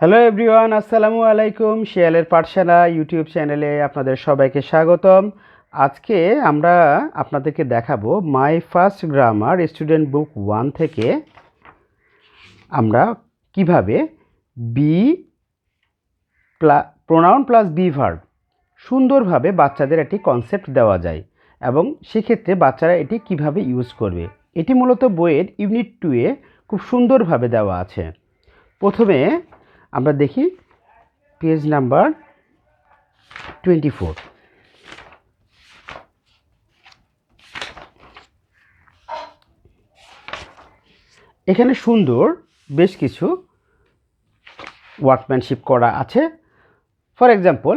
Hello everyone, আসসালামু আলাইকুম। শিয়ালের পাঠশালা ইউটিউব চ্যানেলে আপনাদের সবাইকে স্বাগতম। আজকে আমরা আপনাদেরকে দেখাবো my first grammar student book 1 থেকে আমরা কিভাবে be pronoun plus be verb সুন্দরভাবে বাচ্চাদের একটি কনসেপ্ট দেওয়া যায় এবং সেক্ষেত্রে বাচ্চারা এটি কিভাবে ইউজ করবে। এটি মূলত বইয়ের ইউনিট 2-এ খুব সুন্দরভাবে দেওয়া আছে। প্রথমে আমরা দেখি পেজ নাম্বার 24। এখানে সুন্দর বেশ কিছু ওয়ার্কম্যানশিপ করা আছে। ফর এক্সাম্পল,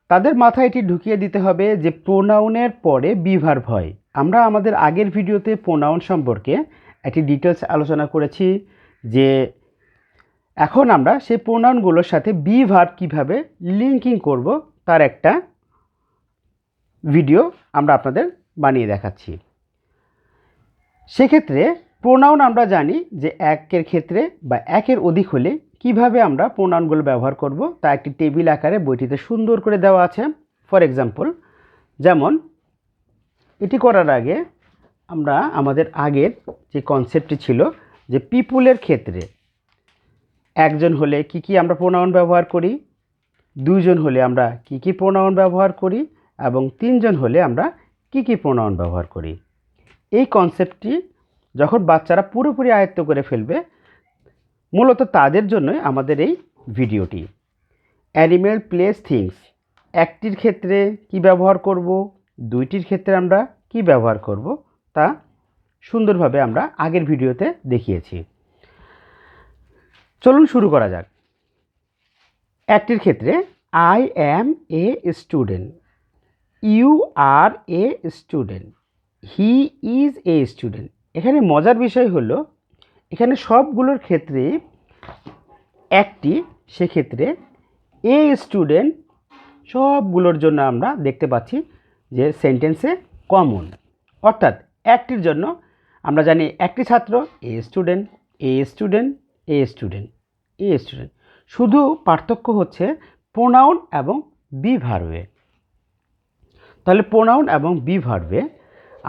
তাদের মাথায় এটি ঢুকিয়ে দিতে হবে যে প্রোনাউনের পরে বি ভার্ব হয়। আমরা আমাদের আগের ভিডিওতে প্রোনাউন সম্পর্কে একটি ডিটেলস আলোচনা করেছি যে এখন আমরা সেই প্রোনাউনগুলোর সাথে বি ভার্ব কীভাবে লিঙ্কিং করব তার একটা ভিডিও আমরা আপনাদের বানিয়ে দেখাচ্ছি। সেক্ষেত্রে প্রোনাউন আমরা জানি যে একের ক্ষেত্রে বা একের অধিক হলে কিভাবে আমরা প্রোনাউনগুলো ব্যবহার করব তা একটি টেবিল আকারে বইটিতে সুন্দর করে দেওয়া আছে। ফর এক্সাম্পল, যেমন এটি করার আগে আমরা আমাদের আগের যে কনসেপ্টটি ছিল যে পিপুলের ক্ষেত্রে একজন হলে কি আমরা প্রোনাউন ব্যবহার করি, দুইজন হলে আমরা কি প্রোনাউন ব্যবহার করি এবং তিনজন হলে আমরা কি প্রোনাউন ব্যবহার করি। এই কনসেপ্টটি যখন বাচ্চারা পুরোপুরি আয়ত্ত করে ফেলবে, মূলত তাদের জন্যই আমাদের এই ভিডিওটি। অ্যানিমেল, প্লেস, থিংস একটির ক্ষেত্রে কি ব্যবহার করব, দুইটির ক্ষেত্রে আমরা কি ব্যবহার করব তা সুন্দরভাবে আমরা আগের ভিডিওতে দেখিয়েছি। চলুন শুরু করা যাক। একটির ক্ষেত্রে I am a student, you are a student, he is a student. এখানে মজার বিষয় হলো এখানে সবগুলোর ক্ষেত্রে একটি, সেক্ষেত্রে এ স্টুডেন্ট সবগুলোর জন্য আমরা দেখতে পাচ্ছি যে সেন্টেন্সে কমন, অর্থাৎ একটির জন্য আমরা জানি একটি ছাত্র a student, a student, a student, a student. শুধু পার্থক্য হচ্ছে প্রোনাউন এবং বি ভার্বে। তাহলে প্রোনাউন এবং বি ভার্বে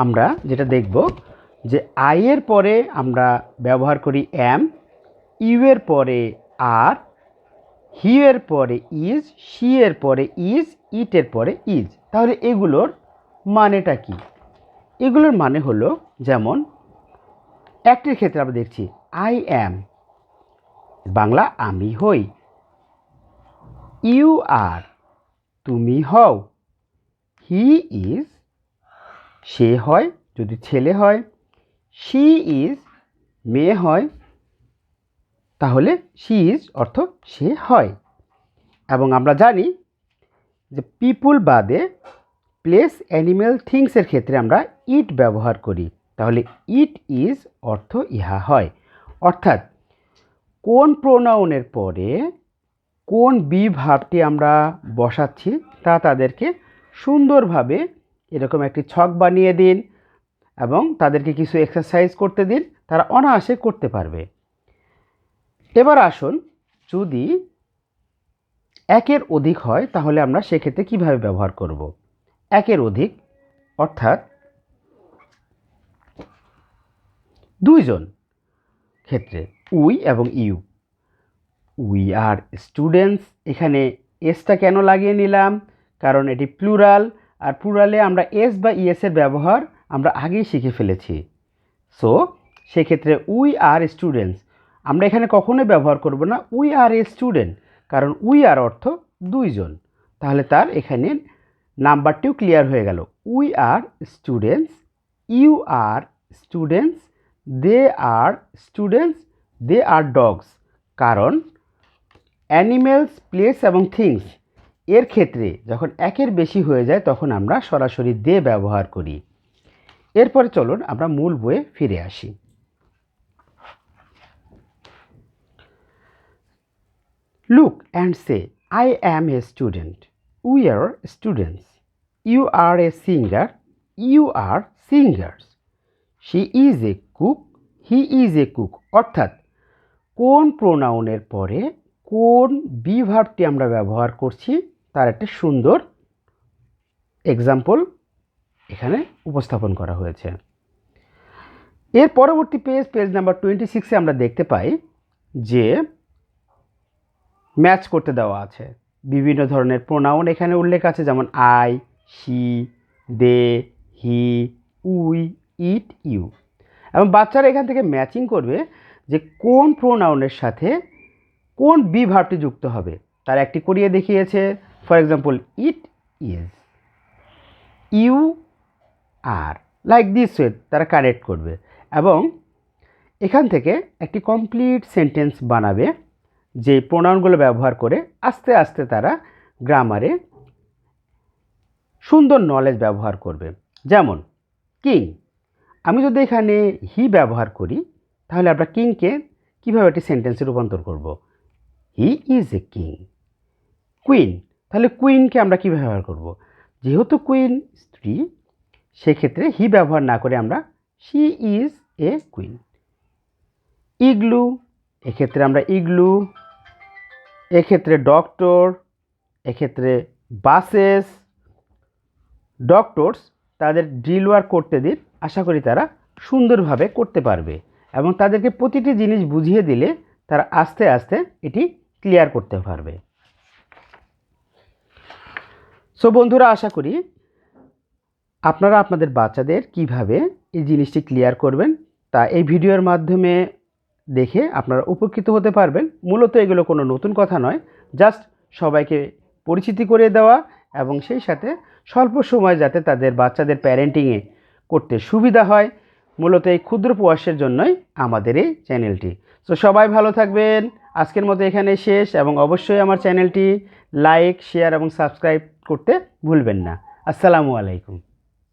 আমরা যেটা দেখব যে আই এর পরে আমরা ব্যবহার করি অ্যাম, ইউ এর পরে আর, হি এর পরে ইজ, শি এর পরে ইজ, ইট এর পরে ইজ। তাহলে এগুলোর মানেটা কি? এগুলোর মানে হলো, যেমন একটির ক্ষেত্রে আমরা দেখছি আই অ্যাম, বাংলা আমি হই। ইউ আর, তুমি হও। হি ইজ, সে হয় যদি ছেলে হয়। শি ইজ, মেয়ে হয়, তাহলে শি ইজ অর্থ সে হয়। এবং আমরা জানি যে পিপুল বাদে প্লেস, অ্যানিমেল, থিংসের ক্ষেত্রে আমরা ইট ব্যবহার করি। তাহলে ইট ইজ অর্থ ইহা হয়। অর্থাৎ কোন প্রোনাউনের পরে কোন বি ভার্বটি আমরা বসাচ্ছি তা তাদেরকে সুন্দরভাবে এরকম একটি ছক বানিয়ে দিন এবং তাদেরকে কিছু এক্সারসাইজ করতে দিন, তারা অনায়াসে করতে পারবে। এবার আসুন, যদি একের অধিক হয় তাহলে আমরা সেক্ষেত্রে কিভাবে ব্যবহার করব। একের অধিক অর্থাৎ দুইজন ক্ষেত্রে উই এবং ইউ। উই আর স্টুডেন্টস, এখানে এসটা কেন লাগিয়ে নিলাম? কারণ এটি প্লুরাল, আর প্লুরালে আমরা এস বা ইএসের ব্যবহার আমরা আগেই শিখে ফেলেছি। সো সেক্ষেত্রে উই আর স্টুডেন্টস আমরা এখানে কখনোই ব্যবহার করব না উই আর এ স্টুডেন্ট, কারণ উই আর অর্থ দুইজন। তাহলে তার এখানে নাম্বারটিও ক্লিয়ার হয়ে গেল। We are students, you are students, they are students, they are dogs. কারণ অ্যানিমেলস, প্লেস এবং থিংস এর ক্ষেত্রে যখন একের বেশি হয়ে যায় তখন আমরা সরাসরি দে ব্যবহার করি। এরপরে চলুন আমরা মূল বইয়ে ফিরে আসি। Look and say I am a student, we are students, you are a singer, you are singers, she is a cook, he is a cook. অর্থাৎ কোন প্রোনাউনের পরে কোন বি ভার্বটি আমরা ব্যবহার করছি তার একটা সুন্দর এক্সাম্পল এখানে উপস্থাপন করা হয়েছে। এর পরবর্তী পেজ নাম্বার 26-এ আমরা দেখতে পাই যে ম্যাচ করতে দেওয়া আছে। বিভিন্ন ধরনের প্রোনাউন এখানে উল্লেখ আছে, যেমন I, she, they, he, we, it, you. এবং বাচ্চারা এখান থেকে ম্যাচিং করবে যে কোন প্রোনাউনের সাথে কোন বি ভার্বটি যুক্ত হবে। তার একটি করিয়ে দেখিয়েছে। For example, it is, you are, like this way তারা কানেক্ট করবে এবং এখান থেকে একটি কমপ্লিট সেন্টেন্স বানাবে যে প্রোনাউনগুলো ব্যবহার করে। আস্তে আস্তে তারা গ্রামারে সুন্দর নলেজ ব্যবহার করবে। যেমন কিং, আমি যদি এখানে হি ব্যবহার করি তাহলে আমরা কিংকে কীভাবে একটি সেন্টেন্সে রূপান্তর করব? হি ইজ এ কিং। কুইন, তাহলে কুইনকে আমরা কী ব্যবহার করব? যেহেতু কুইন স্ত্রী, সেক্ষেত্রে হি ব্যবহার না করে আমরা she is A queen. Igloo, এক্ষেত্রে আমরা ইগলু, এক্ষেত্রে ডক্টর, এক্ষেত্রে বাসেস, ডক্টরস তাদের ড্রিল ওয়ার্ক করতে দিন, আশা করি তারা সুন্দরভাবে করতে পারবে এবং তাদেরকে প্রতিটি জিনিস বুঝিয়ে দিলে তারা আস্তে আস্তে এটি ক্লিয়ার করতে পারবে। সো বন্ধুরা, আশা করি আপনারা আপনাদের বাচ্চাদের কিভাবে এই জিনিসটি ক্লিয়ার করবেন তা এই ভিডিওর মাধ্যমে দেখে আপনারা উপকৃত হতে পারবেন। মূলত এগুলো কোনো নতুন কথা নয়, জাস্ট সবাইকে পরিচিতি করে দেওয়া এবং সেই সাথে স্বল্প সময় যাতে তাদের বাচ্চাদের প্যারেন্টিংয়ে করতে সুবিধা হয়, মূলত এই ক্ষুদ্র প্রয়াসের জন্যই আমাদের এই চ্যানেলটি। তো সবাই ভালো থাকবেন। আজকের মতো এখানে শেষ এবং অবশ্যই আমার চ্যানেলটি লাইক, শেয়ার এবং সাবস্ক্রাইব করতে ভুলবেন না। আসসালামু আলাইকুম।